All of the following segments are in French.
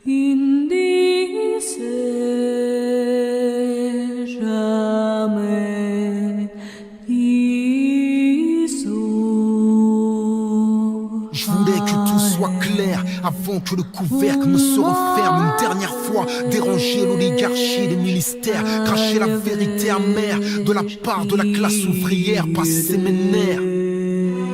Indise jamais dissous. Je voulais que tout soit clair avant que le couvercle ne se referme une dernière fois. Déranger l'oligarchie, les ministères, cracher la vérité amère de la part de la classe ouvrière, passer mes nerfs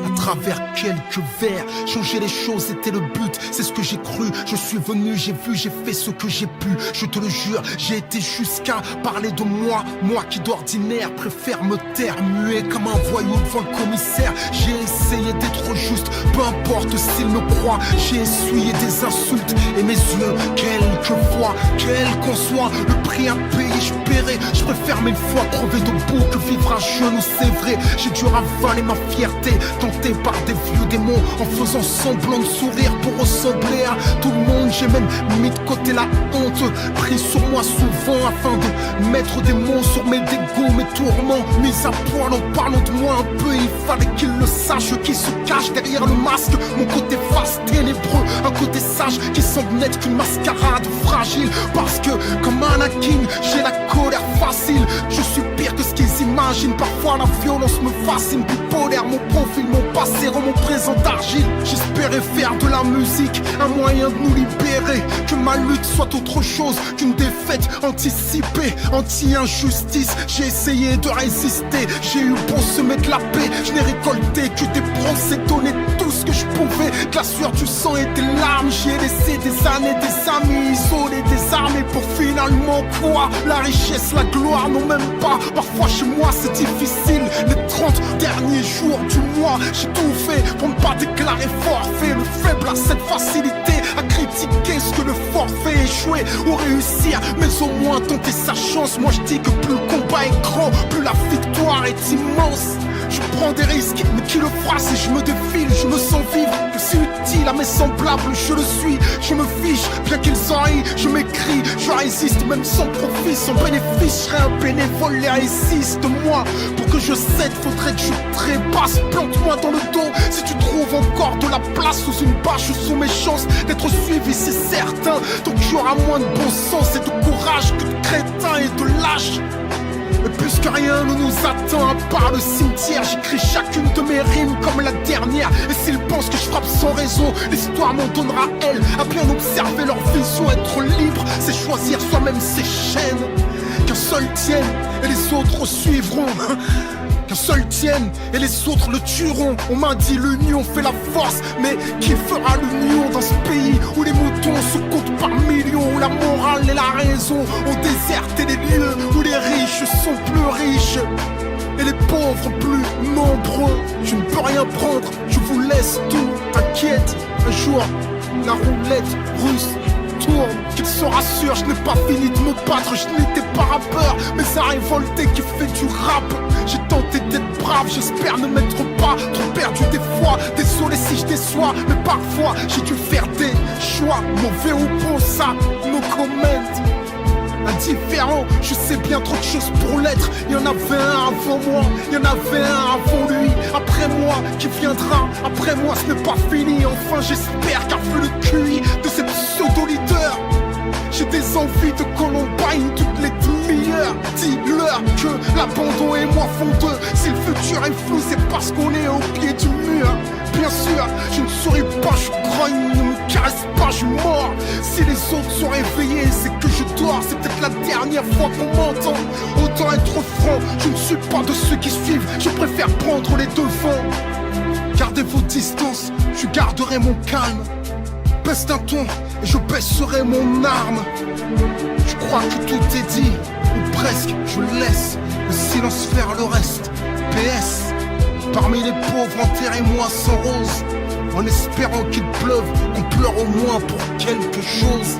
à travers quelques vers. Changer les choses était le but, c'est ce que j'ai cru. Je suis venu, j'ai vu, j'ai fait ce que j'ai pu. Je te le jure, j'ai été jusqu'à parler de moi. Moi qui d'ordinaire préfère me taire, muet comme un voyou devant le commissaire. J'ai essayé d'être juste, peu importe s'il me croit. J'ai essuyé des insultes et mes yeux, quelquefois, quel qu'en soit le prix à payer, je paierai. Je préfère mille fois crever debout que vivre à genoux, c'est vrai. J'ai dû ravaler ma fierté, tenté par des vieux démons, en faisant semblant de sourire pour ressembler à tout le monde. J'ai même mis de côté la honte, pris sur moi souvent afin de mettre des mots sur mes dégoûts, mes tourments. Mis à poil en parlant de moi un peu, il fallait qu'ils le sachent, qui se cache derrière le masque. Mon côté face ténébreux, un côté sage qui semble n'être qu'une mascarade fragile. Parce que comme Anakin, j'ai la colère facile. Je suis pire que ce qu'ils imaginent. Parfois la violence me fascine. Bipolaire, mon profil, mon passé, mon présent d'argile. J'espérais faire de la musique un moyen de nous libérer. Que ma lutte soit autre chose qu'une défaite anticipée, anti-injustice. J'ai essayé de résister, j'ai eu beau semer de la paix. Je n'ai récolté que des bronzes et donné tout ce que je pouvais. De la sueur, du sang et des larmes. J'y ai laissé des années, des amis isolés, des armées pour finalement quoi? La richesse, la gloire, non même pas. Parfois chez moi c'est difficile. Les 30 derniers jours du mois, j'ai tout fait pour ne pas déclarer forfait. Le faible a cette facilité à critiquer ce que le forfait échoué ou réussir, mais au moins tenter sa chance. Moi je dis que plus le combat est grand, plus la victoire est immense. Je prends des risques, mais qui le fera si je me défile? Je me sens vivre, que c'est utile à mes semblables, je le suis. Je me fiche, bien qu'ils en rient, je m'écris, je résiste, même sans profit, sans bénéfice. Je serai un bénévole, les résiste. Moi, pour que je cède, faudrait que je trépasse. Plante-moi dans le dos, si tu trouves encore de la place sous une bâche, sous mes chances d'être suivi, c'est certain. Donc j'aurai moins de bon sens et de courage que de crétins et de lâches. Et puisque rien ne nous attend à part le cimetière, j'écris chacune de mes rimes comme la dernière. Et s'ils pensent que je frappe sans raison, l'histoire m'en donnera elle. À bien observer leur vision, être libre, c'est choisir soi-même ses chaînes. Qu'un seul tienne et les autres suivront. Qu'un seul tienne et les autres le tueront. On m'a dit l'union fait la force, mais qui fera l'union dans ce pays où les moutons se comptent par millions, où la morale et la raison ont déserté les lieux, où les riches sont plus riches et les pauvres plus nombreux. Je ne peux rien prendre, je vous laisse tout. T'inquiète, un jour la roulette russe tourne. Qu'ils se rassurent, je n'ai pas fini de me battre. Je n'étais pas rappeur, mais c'est un révolté qui fait du rap. J'ai tenté d'être brave, j'espère ne m'être pas trop perdu des fois. Désolé si je déçois, mais parfois j'ai dû faire des choix. Mauvais ou bon, ça, no comment. Indifférent, je sais bien trop de choses pour l'être. Il y en avait un avant moi, il y en avait un avant lui. Après moi, qui viendra après moi, ce n'est pas fini. Enfin j'espère car vu le QI de ces pseudo-leaders, j'ai des envies de Columbine toutes les demi-heures. Dis-leur que l'abandon et moi font deux. Si le futur est flou, c'est parce qu'on est au pied du mur. Bien sûr, je ne souris pas, je grogne, ne me caresse pas, je mors. Si les autres sont réveillés, c'est que je dors. C'est peut-être la dernière fois qu'on m'entend. Autant être franc, je ne suis pas de ceux qui suivent. Je préfère prendre les devants. Gardez vos distances, je garderai mon calme. Baisse d'un ton et je baisserai mon arme. Je crois que tout est dit, ou presque, je laisse le silence faire le reste. PS, parmi les pauvres, enterrez-moi sans rose, en espérant qu'il pleuve, qu'on pleure au moins pour quelque chose.